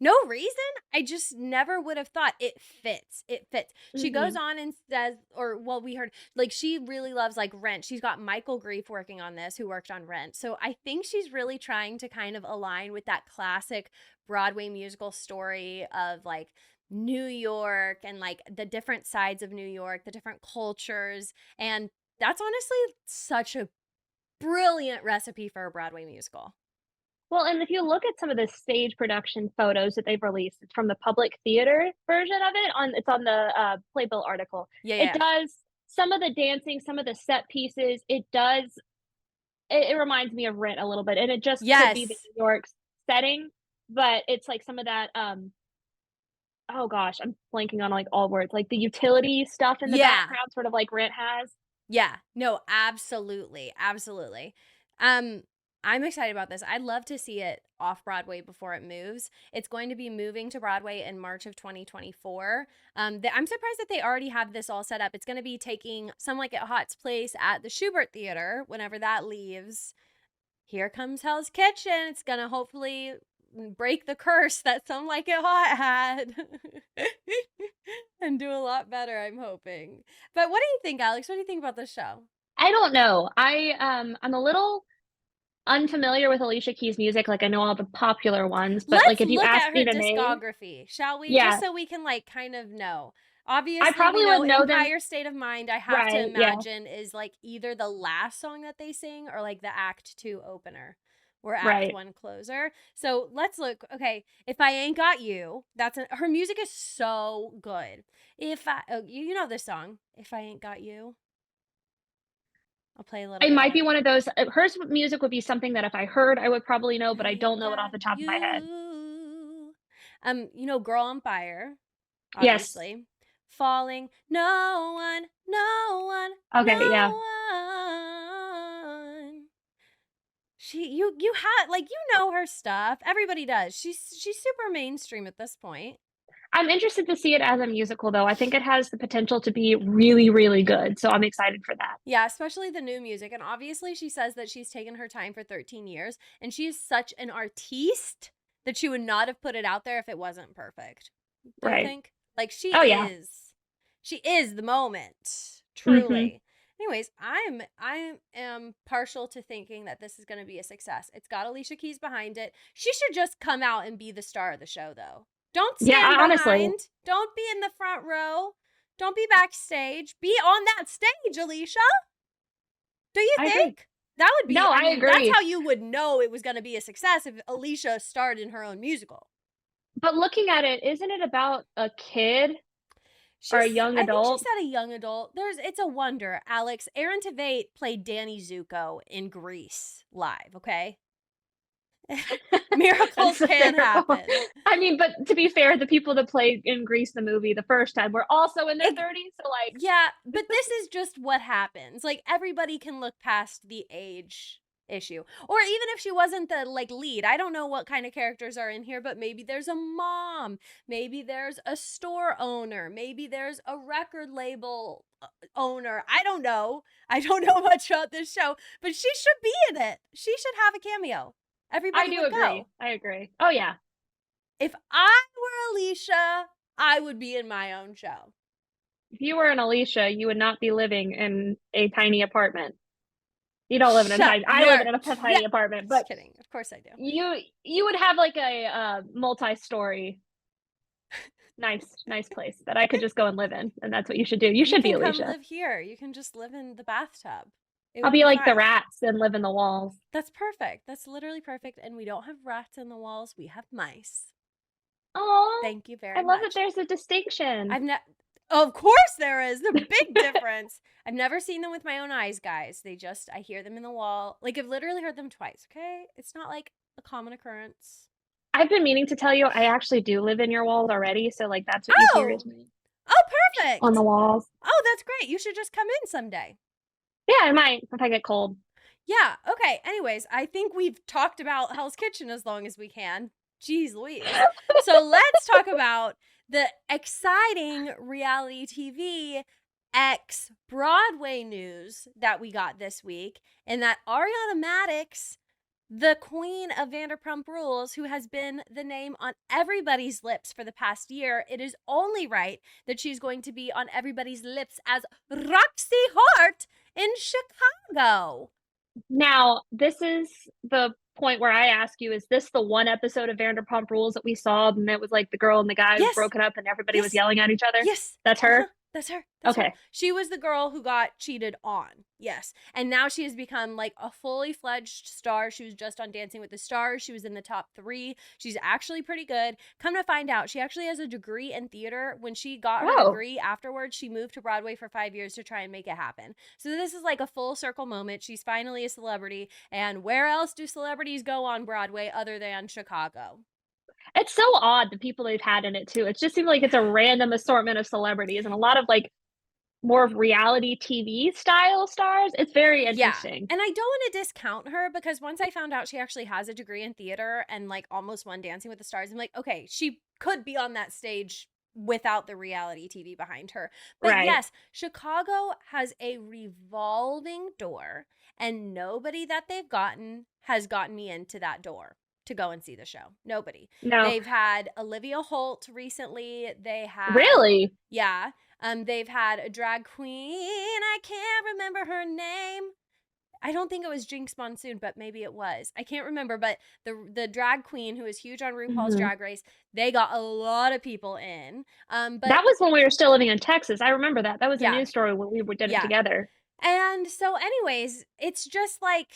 No reason, I just never would have thought it fits, it fits. She goes Mhm. on and says or well, we heard, like, she really loves, like, Rent. She's got Michael Grief working on this, who worked on Rent. So I think she's really trying to kind of align with that classic Broadway musical story of, like, New York and, like, the different sides of New York, the different cultures, and that's honestly such a brilliant recipe for a Broadway musical. Well, and if you look at some of the stage production photos that they've released, it's from the public theater version of it it's on the, Playbill article. Yeah, It yeah. does some of the dancing, some of the set pieces, it reminds me of Rent a little bit, and it just could be the Yes. New York setting, but it's like some of that, oh gosh, I'm blanking on, like, all words, like, the utility stuff in the Yeah. background, sort of like Rent has. Yeah. No, absolutely, absolutely. Um, I'm excited about this. I'd love to see it off Broadway before it moves. It's going to be moving to Broadway in March of 2024. I'm surprised that they already have this all set up. It's going to be taking Some Like It Hot's place at the Schubert Theater whenever that leaves. Here comes Hell's Kitchen. It's going to hopefully break the curse that Some Like It Hot had and do a lot better, I'm hoping. But what do you think, Alex? What do you think about this show? I don't know. I'm a little unfamiliar with Alicia Keys' music, like, I know all the popular ones, but, like, Let's if you look asked at me her to name discography, shall we? Just yeah, so we can like kind of know. I Obviously, we probably know would know them Empire State of Mind, I have to right, yeah, imagine, is like either the last song that they sing or like the Act 2 opener or Act right. 1 closer. So let's look. Okay, If I Ain't Got You, her music is so good. Oh, you know this song, If I Ain't Got You? I'll play a little It bit of might be it. one of those her music would be something that if I heard, I would probably know, but I I don't know it off got the top of my head. you. You know, Girl on Fire, Yes. obviously. Falling, no one, no one, Okay, yeah. no one. You had like you know her stuff. Everybody does. She's super mainstream at this point. I'm interested to see it as a musical, though. I think it has the potential to be really, really good, so I'm excited for that. Yeah, especially the new music. And obviously, she says that she's taken her time for 13 years, and she is such an artiste that she would not have put it out there if it wasn't perfect. Don't you Right. think? Like Oh, yeah. she is the moment, Mhm. truly. Anyways, I am partial to thinking that this is going to be a success. It's got Alicia Keys behind it. She should just come out and be the star of the show, though. Don't Yeah, stand honestly. behind. Don't be in the front row. Don't be backstage. Be on that stage, Alicia. Do you I agree. think? That would be, No, I I mean, that's agree. how you would know it was going to be a success if Alicia starred in her own musical. But looking at it, isn't it about a kid or a young I think she adult? said a young adult. It's a wonder, Alex. Aaron Tveit played Danny Zuko in Grease live, okay? Miracles That's a can miracle. happen. I mean, but to be fair, the people that played in Grease the movie the first time were also in their 30s, so, like Yeah, but this is just what happens. Like everybody can look past the age issue. Or even if she wasn't the like lead. I don't know what kind of characters are in here, but maybe there's a mom, maybe there's a store owner, maybe there's a record label owner. I don't know. I don't know much about this show, but she should be in it. She should have a cameo. I Everybody do would agree. go. I agree. Oh, yeah. If I were Alicia, I would be in my own show. If you were an Alicia, you would not be living in a tiny apartment. You don't live in a tiny I live in a tiny apartment, Just but kidding. Of course I do. you would have, like, a, multi-story nice place that I could just go and live in, and that's what you should do. You You should be can come Alicia. live here. You can just live in the bathtub. It I'll would be be like the fine. rats and live in the walls. That's perfect. That's literally perfect. And we don't have rats in the walls. We have mice. Oh, Thank you I very love that much. there's a distinction. I've never. Of course there is a big difference. I've never seen them with my own eyes, guys. I hear them in the wall. Like I've literally heard them twice, okay? It's not like a common occurrence. I've been meaning to tell you, I actually do live in your walls already, so, like, that's what you hear is Oh! me Oh, on the perfect. walls. Oh, that's great. You should just come in someday. Yeah, I might if I get cold. Yeah, okay. Anyways, I think we've talked about Hell's Kitchen as long as we can. Jeez Louise. So let's talk about the exciting reality TV X Broadway news that we got this week, and that Ariana Madix, the queen of Vanderpump Rules, who has been the name on everybody's lips for the past year, it is only right that she's going to be on everybody's lips as Roxie Hart in Chicago. Now, this is the point where I ask you, is this the one episode of Vanderpump Rules that we saw and it was like the girl and the guy was Yes. broken up and everybody was Yes. yelling at each other? Yes. That's her? That's her. That's her. Okay. She was the girl who got cheated on. Yes. And now she has become like a fully fledged star. She was just on Dancing with the Stars. She was in the top 3. She's actually pretty good. Come to find out, she actually has a degree in theater. When she got her degree afterwards, she moved to Broadway for 5 years to try and make it happen. So this is like a full circle moment. She's finally a celebrity. And where else do celebrities go on Broadway other than Chicago? It's so odd the people they've had in it too. It just seems like it's a random assortment of celebrities and a lot of like more of reality TV style stars. It's very interesting. And I don't want to discount her because once I found out she actually has a degree in theater and like almost won Dancing with the Stars, I'm like, okay, she could be on that stage without the reality TV behind her. But Right. yes, Chicago has a revolving door, and nobody that they've gotten has gotten me into that door to go and see the show. Nobody. No. They've had Olivia Holt recently. They had Really? Yeah. They've had a drag queen. I can't remember her name. I don't think it was Jinx Monsoon, but maybe it was. I can't remember, but the drag queen who is huge on RuPaul's Drag Race, they got a lot of people in. But that was when we were still living in Texas. I remember that. That was a news story when we did it together. And so anyways, it's just like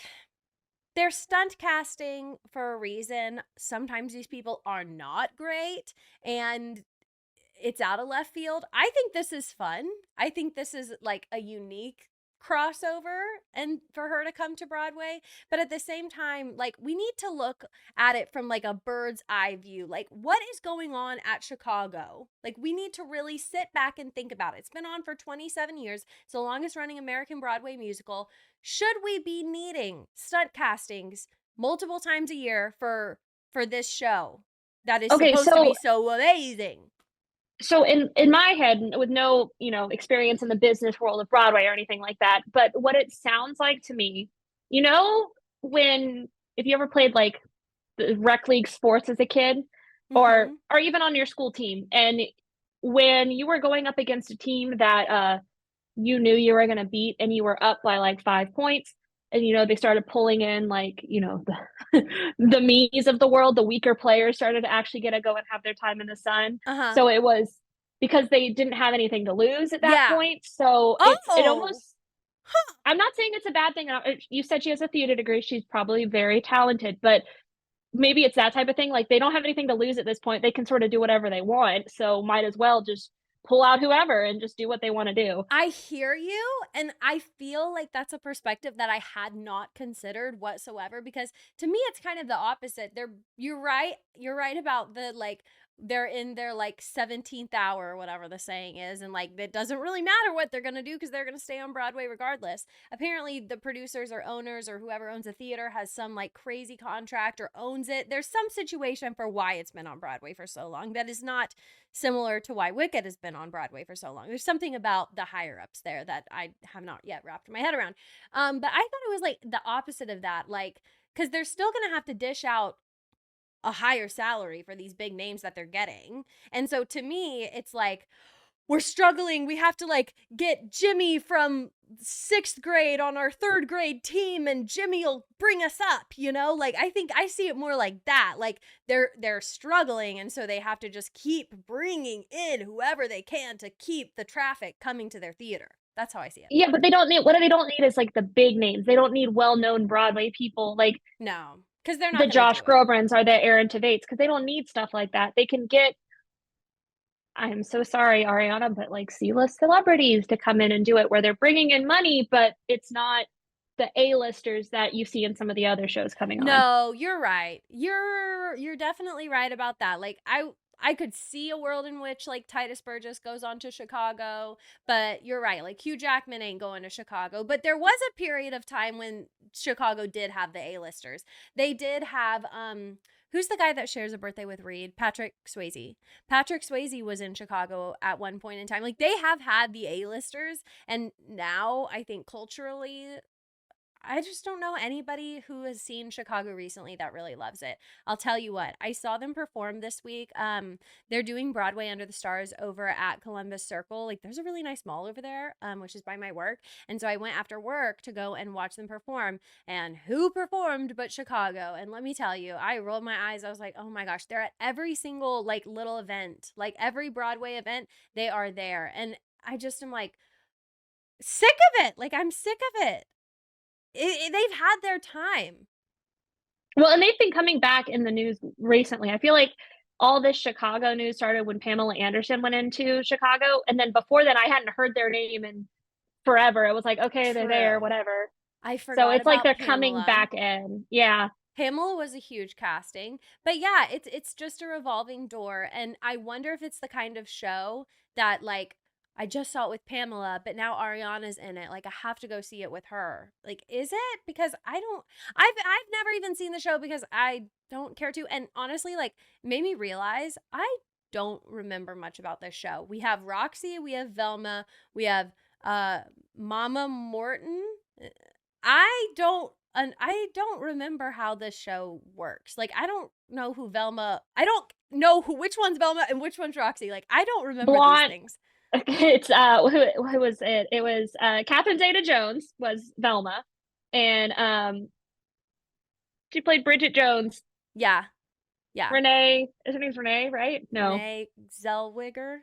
they're stunt casting for a reason. Sometimes these people are not great, and it's out of left field. I think this is fun. I think this is like a unique crossover and for her to come to Broadway. But at the same time, like, we need to look at it from like a bird's eye view. Like, what is going on at Chicago? Like, we need to really sit back and think about it. It's been on for 27 years. It's the longest running American Broadway musical. Should we be needing stunt castings multiple times a year for this show that is Okay, supposed to be so amazing? so in my head, with no, experience in the business world of Broadway or anything like that, but what it sounds like to me, you know, when if you ever played like the rec league sports as a kid, or Mm-hmm. even on your school team, and when you were going up against a team that you knew you were going to beat and you were up by like 5 points, and they started pulling in like the me's of the world, the weaker players started to actually get to go and have their time in the sun. Uh-huh. So it was because they didn't have anything to lose at that Yeah. point, so it Oh. almost, I'm not saying it's a bad thing. You said she has a theater degree, she's probably very talented, but maybe it's that type of thing. Like, they don't have anything to lose at this point. They can sort of do whatever they want. So might as well just pull out whoever and just do what they want to do. I hear you, and I feel like that's a perspective that I had not considered whatsoever, because to me it's kind of the opposite. You're right. You're right about the, like, they're in their like 17th hour or whatever the saying is, and like it doesn't really matter what they're going to do because they're going to stay on Broadway regardless. Apparently the producers or owners or whoever owns the theater has some like crazy contract or owns it. There's some situation for why it's been on Broadway for so long that is not similar to why Wicked has been on Broadway for so long. There's something about the higher ups there that I have not yet wrapped my head around. But I thought it was like the opposite of that, like, because they're still going to have to dish out a higher salary for these big names that they're getting. And so to me, it's like, we're struggling. We have to like get Jimmy from 6th grade on our 3rd grade team, and Jimmy will bring us up, Like, I think I see it more like that. Like, they're struggling, and so they have to just keep bringing in whoever they can to keep the traffic coming to their theater. That's how I see it. Yeah, but they don't need, what they don't need is like the big names. They don't need well-known Broadway people like No, because they're not the going to Josh do it. Grobrans or the Aaron Tveits, because they don't need stuff like that. They can get, I'm so sorry, Ariana, but like C-list celebrities to come in and do it, where they're bringing in money, but it's not the A-listers that you see in some of the other shows coming on. No, you're right. You're definitely right about that. Like, I could see a world in which like Titus Burgess goes on to Chicago, but you're right. Like, Hugh Jackman ain't going to Chicago. But there was a period of time when Chicago did have the A-listers. They did have who's the guy that shares a birthday with Reed? Patrick Swayze. Patrick Swayze was in Chicago at one point in time. Like, they have had the A-listers, and now I think culturally I just don't know anybody who has seen Chicago recently that really loves it. I'll tell you what, I saw them perform this week. They're doing Broadway Under the Stars over at Columbus Circle. Like, there's a really nice mall over there, which is by my work. And so I went after work to go and watch them perform. And who performed but Chicago? And let me tell you, I rolled my eyes. I was like, oh my gosh, they're at every single like little event, like every Broadway event, they are there. And I just am like sick of it. Like, I'm sick of it. They've had their time. Well, and they've been coming back in the news recently. I feel like all this Chicago news started when Pamela Anderson went into Chicago, and then before that, I hadn't heard their name in forever. It was like, okay, they're there, True. whatever. I So forgot it's like about they're coming Pamela. back in. Yeah. Pamela was a huge casting. But yeah, it's just a revolving door, and I wonder if it's the kind of show that like I just saw it with Pamela, but now Ariana's in it. Like, I have to go see it with her. Like, is it? Because I've never even seen the show because I don't care to. And honestly, like, made me realize I don't remember much about this show. We have Roxie, we have Velma, we have uh Mama Morton. I don't remember how this show works. Like, I don't know who Velma. I don't know which one's Velma and which one's Roxie. Like, I don't remember these Blonde. things. It's who was it? It was Catherine Zeta-Jones was Velma, and she played Bridget Jones. Yeah. Yeah. Renee, her name's Renee, right? No. Renee Zellweger.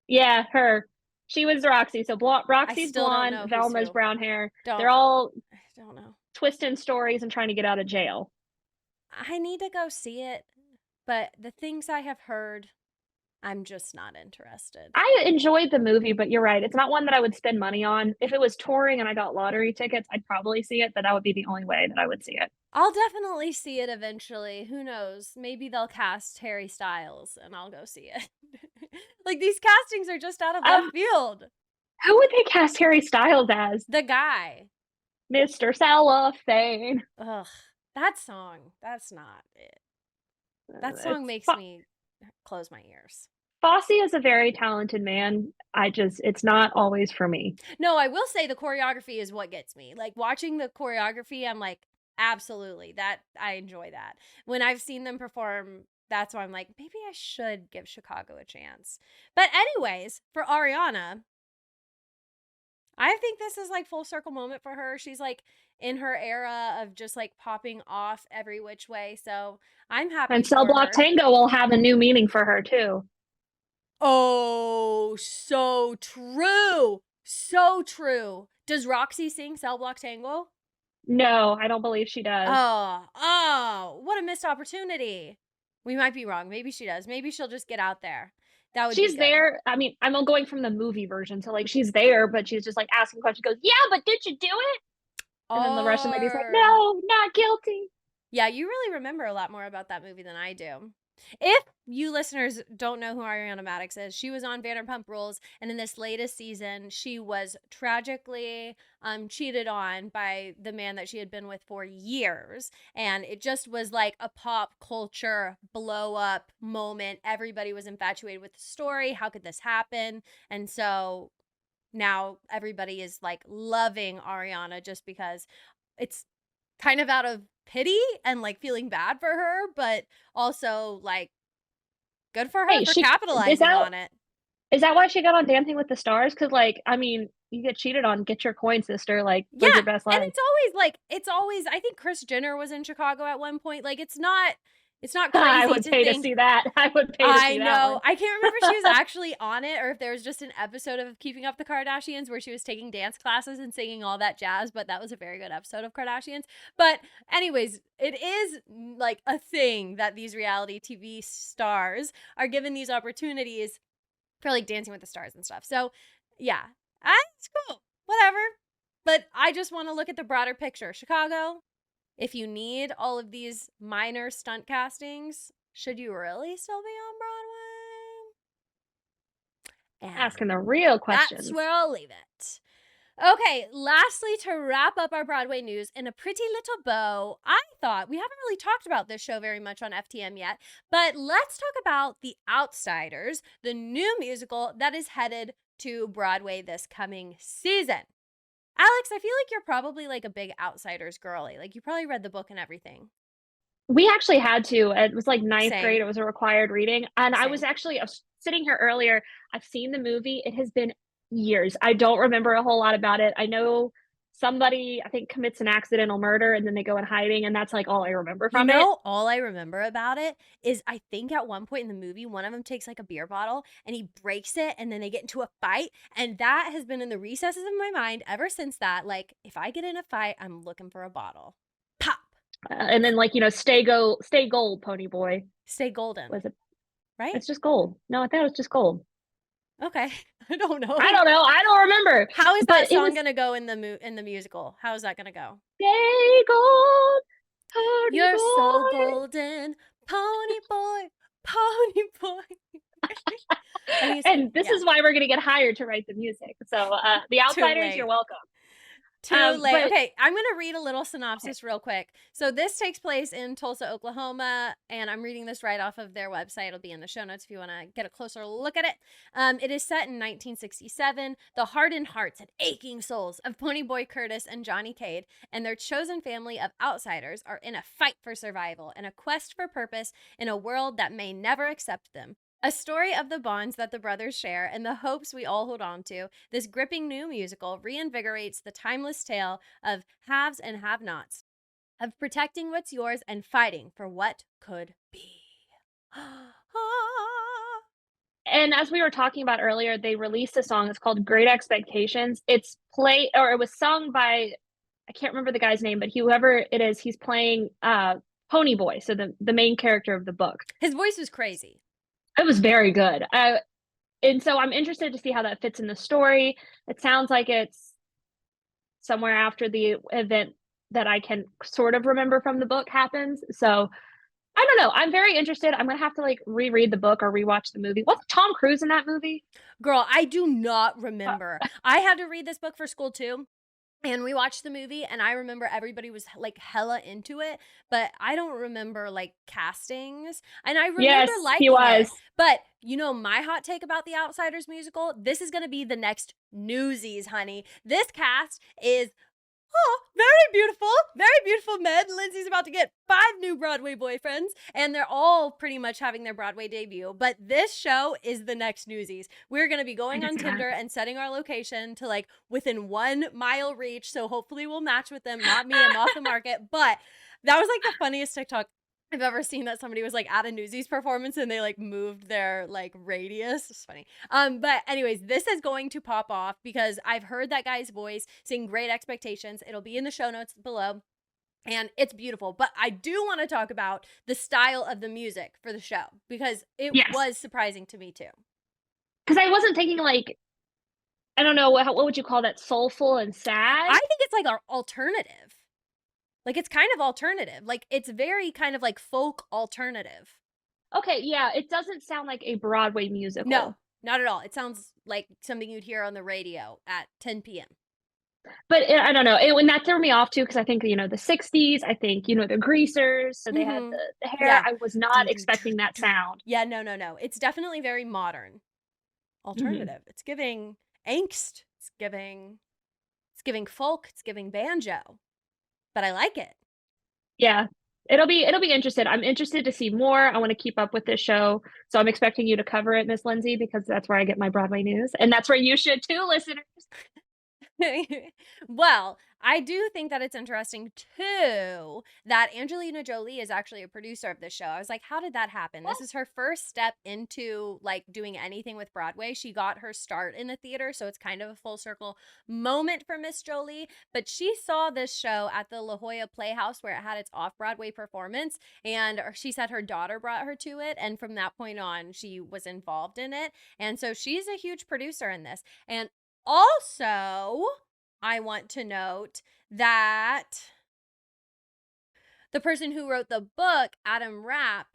Yeah, her. She was Roxy. So I Roxy's still don't blonde, know who's Velma's who. brown hair. They're Don't. all I don't know. twisting stories and trying to get out of jail. I need to go see it, but the things I have heard, I'm just not interested. I enjoyed the movie, but you're right. It's not one that I would spend money on. If it was touring and I got lottery tickets, I'd probably see it, but that would be the only way that I would see it. I'll definitely see it eventually. Who knows? Maybe they'll cast Harry Styles and I'll go see it. Like, these castings are just out of left field. Who would they cast Harry Styles as? The guy. Mr. Cellophane. Ugh. That song. That's not it. That song makes me close my ears. Fosse is a very talented man. It's not always for me. No, I will say the choreography is what gets me. Like, watching the choreography, I'm like, absolutely. That I enjoy that. When I've seen them perform, that's why I'm like, maybe I should give Chicago a chance. But anyways, for Ariana, I think this is like full circle moment for her. She's like in her era of just like popping off every which way. So I'm happy. And Cell Block Tango will have a new meaning for her too. Oh, so true. So true. Does Roxie sing Cell Block Tango? No, I don't believe she does. Oh, what a missed opportunity. We might be wrong. Maybe she does. Maybe she'll just get out there. That would She's there. I mean, I'm going from the movie version. So like she's there, but she's just like asking questions. She goes, yeah, but did you do it? And then the Russian lady's like, no, not guilty. Yeah, you really remember a lot more about that movie than I do. If you listeners don't know who Ariana Madix is, she was on Vanderpump Rules, and in this latest season, she was tragically cheated on by the man that she had been with for years, and it just was like a pop culture blow up moment. Everybody was infatuated with the story. How could this happen? And so now everybody is like loving Ariana just because it's kind of out of pity and like feeling bad for her, but also like good for her for capitalizing on it. Is that why she got on Dancing with the Stars? Because like, I mean, you get cheated on, get your coin, sister. Like, live your best life. And it's always I think Kris Jenner was in Chicago at one point. Like, it's not crazy. I would pay to see that. I would pay to see that. I know. I can't remember if she was actually on it or if there was just an episode of Keeping Up the Kardashians where she was taking dance classes and singing all that jazz, but that was a very good episode of Kardashians. But anyways, it is like a thing that these reality TV stars are given these opportunities for like Dancing with the Stars and stuff. So yeah, it's cool. Whatever. But I just want to look at the broader picture. Chicago, if you need all of these minor stunt castings, should you really still be on Broadway? And asking the real questions. That's where I'll leave it. Okay, lastly, to wrap up our Broadway news in a pretty little bow, I thought we haven't really talked about this show very much on FTM yet, but let's talk about The Outsiders, the new musical that is headed to Broadway this coming season. Alex, I feel like you're probably like a big Outsiders girly. Like, you probably read the book and everything. We actually had to. It was like ninth grade. It was a required reading. And I was sitting here earlier. I've seen the movie. It has been years. I don't remember a whole lot about it. I know somebody, I think, commits an accidental murder and then they go in hiding. And that's like all I remember from it. All I remember about it is I think at one point in the movie, one of them takes like a beer bottle and he breaks it and then they get into a fight. And that has been in the recesses of my mind ever since that. Like, if I get in a fight, I'm looking for a bottle. Pop. And then like, stay gold, pony boy. Stay golden. Was it? Right? It's just gold. No, I thought it was just gold. Okay. I don't know. I don't remember. How is that song going to go in the musical? How is that going to go? Stay gold, pony You're boy. so golden, pony boy, pony boy. And this is why we're going to get hired to write the music. So The Outsiders, you're welcome. Too late. Okay, I'm going to read a little synopsis real quick. So this takes place in Tulsa, Oklahoma, and I'm reading this right off of their website. It'll be in the show notes if you want to get a closer look at it. It is set in 1967. The hardened hearts and aching souls of Ponyboy Curtis and Johnny Cade and their chosen family of outsiders are in a fight for survival and a quest for purpose in a world that may never accept them. A story of the bonds that the brothers share and the hopes we all hold on to, this gripping new musical reinvigorates the timeless tale of haves and have-nots, of protecting what's yours and fighting for what could be. And as we were talking about earlier, they released a song. It's called Great Expectations. It was sung by, I can't remember the guy's name, but whoever it is, he's playing Pony Boy, so the main character of the book. His voice is crazy. It was very good. And so I'm interested to see how that fits in the story. It sounds like it's somewhere after the event that I can sort of remember from the book happens. So I don't know. I'm very interested. I'm gonna have to like reread the book or rewatch the movie. What's Tom Cruise in that movie? Girl, I do not remember. I had to read this book for school too. And we watched the movie, and I remember everybody was like hella into it, but I don't remember like castings. And I remember Yes, he liking it. was. But you know, my hot take about the Outsiders musical, this is going to be the next Newsies, honey. This cast is oh, very beautiful men. Lindsey's about to get 5 new Broadway boyfriends, and they're all pretty much having their Broadway debut. But this show is the next Newsies. We're going to be I going can on see that. Tinder and setting our location to like within 1 mile reach. So hopefully we'll match with them. Not me, I'm off the market. But that was like the funniest TikTok I've ever seen, that somebody was like at a Newsies performance and they like moved their like radius. It's funny. But anyways, this is going to pop off because I've heard that guy's voice sing Great Expectations. It'll be in the show notes below. And it's beautiful. But I do want to talk about the style of the music for the show because it Yes, was surprising to me too. because I wasn't thinking like I don't know what would you call that, soulful and sad? I think it's like our alternative. Like it's kind of alternative. Like it's very kind of like folk alternative. Okay, yeah, it doesn't sound like a Broadway No, musical. not at all. It sounds like something you'd hear on the radio at 10 p.m. But I don't know. And that threw me off too because I think the 60s. I think the Greasers, so they had Mm-hmm. the hair. Yeah. I was not Do, do, do, expecting that do. sound. Yeah, no, no, no. It's definitely very modern. Hmm. Alternative. It's giving angst. It's giving folk. It's giving banjo. But I like it. Yeah, it'll be interesting. I'm interested to see more. I want to keep up with this show, so I'm expecting you to cover it, Miss Lindsay, because that's where I get my Broadway news, and that's where you should too, listeners. Well, I do think that it's interesting too that Angelina Jolie is actually a producer of this show. I was like, how did that happen? This is her first step into like doing anything with Broadway. She got her start in the theater, so it's kind of a full circle moment for Miss Jolie. But she saw this show at the La Jolla Playhouse where it had its off-Broadway performance, and she said her daughter brought her to it, and from that point on, she was involved in it. And so she's a huge producer in this. And also, I want to note that the person who wrote the book, Adam Rapp,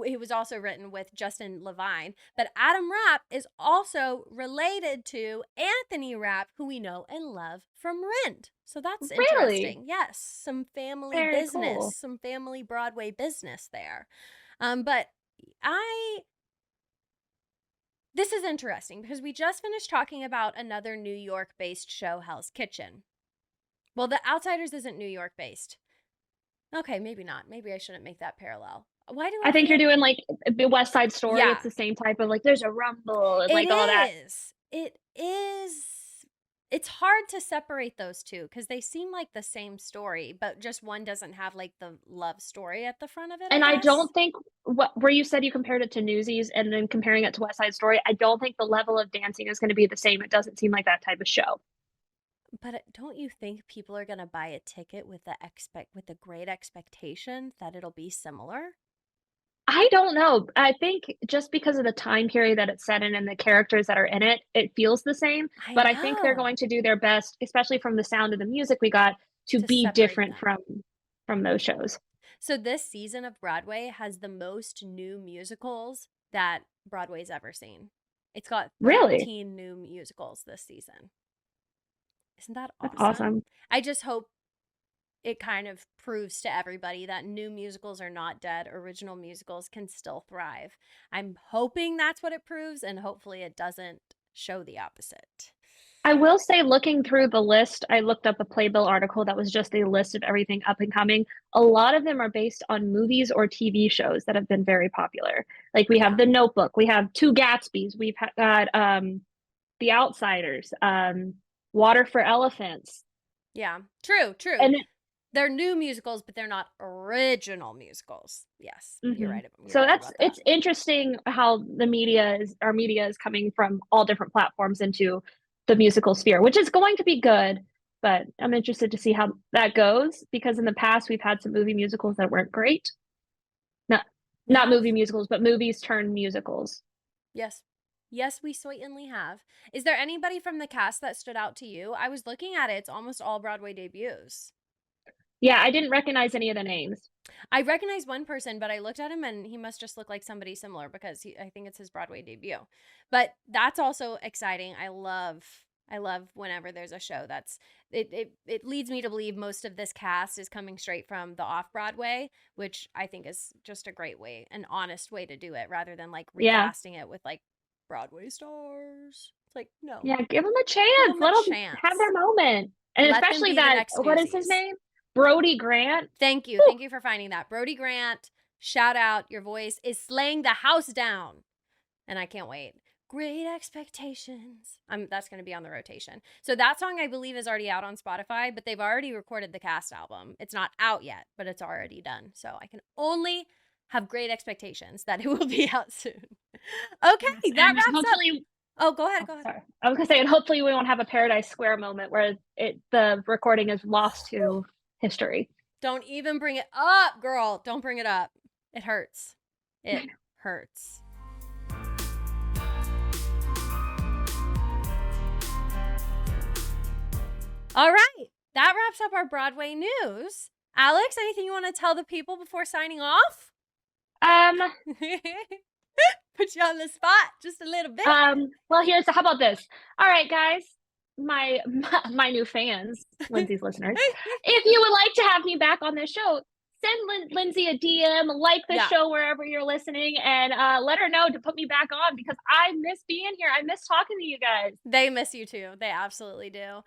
it was also written with Justin Levine, but Adam Rapp is also related to Anthony Rapp, who we know and love from Rent. So that's Really, interesting. Yes, some family very business, cool. some family Broadway business there. But I this is interesting because we just finished talking about another New York based show, Hell's Kitchen. Well, The Outsiders isn't New York based. Okay, maybe not. Maybe I shouldn't make that parallel. Why do I I think you're feel? doing like the West Side Story. Yeah, It's the same type of like there's a rumble and it like all that. is. It is. It's hard to separate those two because they seem like the same story, but just one doesn't have like the love story at the front of it, I And I guess. don't think where you said you compared it to Newsies and then comparing it to West Side Story, I don't think the level of dancing is going to be the same. It doesn't seem like that type of show. But don't you think people are gonna buy a ticket with the great expectation that it'll be similar? I don't know. I think just because of the time period that it's set in and the characters that are in it, it feels the same. I But I think they're going know. to do their best, especially from the sound of the music we got, to To be separate different them. from those shows. So this season of Broadway has the most new musicals that Broadway's ever seen. It's got Really? 13 new musicals this season. Isn't that That's awesome? awesome. I just hope it kind of proves to everybody that new musicals are not dead. Original musicals can still thrive. I'm hoping that's what it proves, and hopefully it doesn't show the opposite. I will say, looking through the list, I looked up a Playbill article that was just a list of everything up and coming. A lot of them are based on movies or TV shows that have been very popular. Like we have Yeah. The Notebook, we have Two Gatsbys, we've got The Outsiders, Water for Elephants, Yeah. True, true. and They're new musicals, but they're not original musicals. Yes, you're mhm. right. You're So right that's about that. it's interesting how our media is coming from all different platforms into the musical sphere, which is going to be good. But I'm interested to see how that goes because in the past we've had some movie musicals that weren't great. No, Not movie musicals, but movies turned musicals. Yes. Yes, we certainly have. Is there anybody from the cast that stood out to you? I was looking at it. It's almost all Broadway debuts. Yeah, I didn't recognize any of the names. I recognize one person, but I looked at him and he must just look like somebody similar because I think it's his Broadway debut. But that's also exciting. I love whenever there's a show that's it leads me to believe most of this cast is coming straight from the off Broadway, which I think is just a great way, an honest way to do it rather than like Yeah. recasting it with like Broadway stars. It's like, no. Yeah, give them a Give chance. them Let a them chance. have their moment. And Let them especially be the that, next what is his Newsies. name? Brody Grant. Thank you. Woo! Thank you for finding that. Brody Grant, shout out. Your voice is slaying the house down. And I can't wait. Great Expectations. That's going to be on the rotation. So that song, I believe, is already out on Spotify, but they've already recorded the cast album. It's not out yet, but it's already done. So I can only have great expectations that it will be out soon. Okay, that wraps up. Oh, go ahead. Go ahead. Sorry. I was going to say, and hopefully we won't have a Paradise Square moment where the recording is lost to history. Don't even bring it up, girl. Don't bring it up. It hurts. It hurts. All right. That wraps up our Broadway news. Alex, anything you want to tell the people before signing off? Put you on the spot just a little bit. Well, how about this? All right, guys, my new fans, Lindsey's listeners, if you would like to have me back on this show, send Lindsey a DM, like the show wherever you're listening, and let her know to put me back on because I miss being here. I miss talking to you guys. They miss you too. They absolutely do.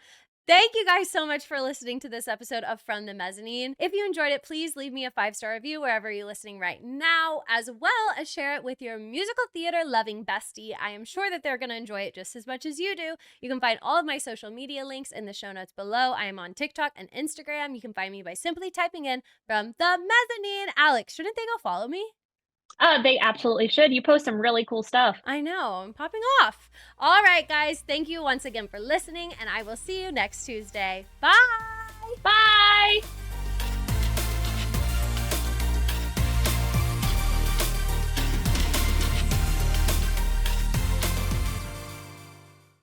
Thank you guys so much for listening to this episode of From the Mezzanine. If you enjoyed it, please leave me a 5-star review wherever you're listening right now, as well as share it with your musical theater loving bestie. I am sure that they're going to enjoy it just as much as you do. You can find all of my social media links in the show notes below. I am on TikTok and Instagram. You can find me by simply typing in From the Mezzanine. Alex, shouldn't they go follow me? They absolutely should. You post some really cool stuff. I know. I'm popping off. All right, guys. Thank you once again for listening, and I will see you next Tuesday. Bye. Bye.